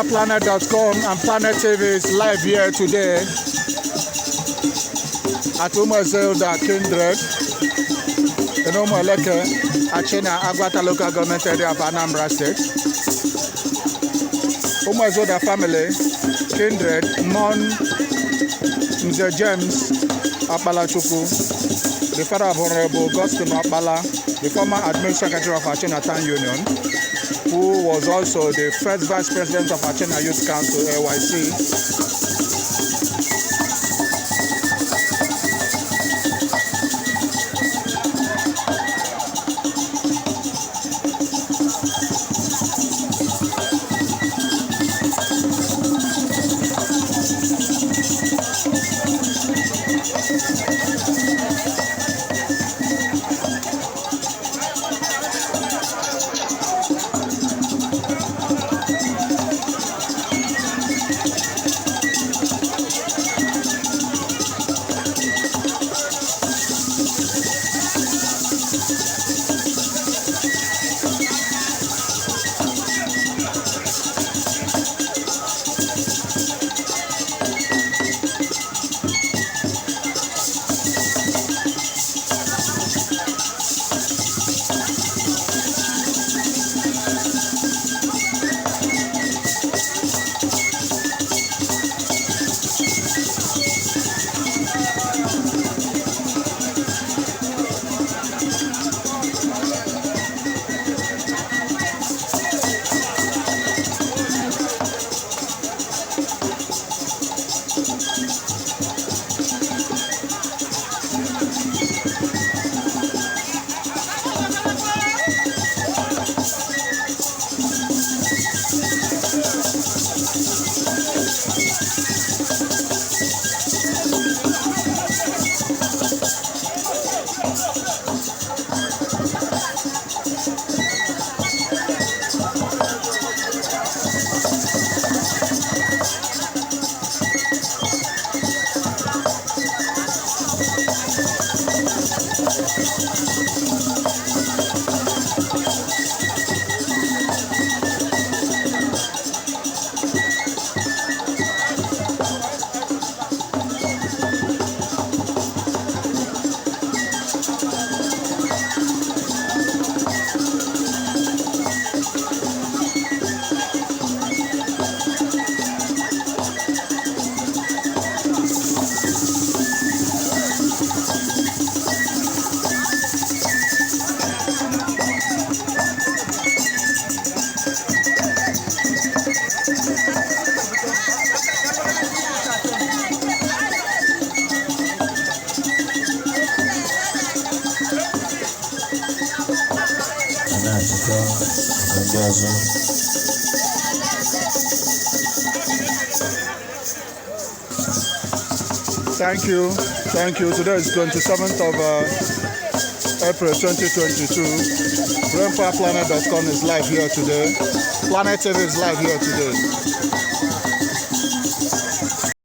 Planet.com and Planet TV is live here today at Umuezilda Kindred in Umueleke, Achena, Agwata local government area of Anambra State. Umuezilda family, Kindred, Mon Mr. James Okpalachukwu, the father of Honorable Augustine Okpala, the former admin secretary of Achena Town Union, who was also the first vice president of Achena Youth Council, AYC. Thank you. Today is 27th of April 2022. RainPowerPlanet.com is live here today. Planet TV is live here today.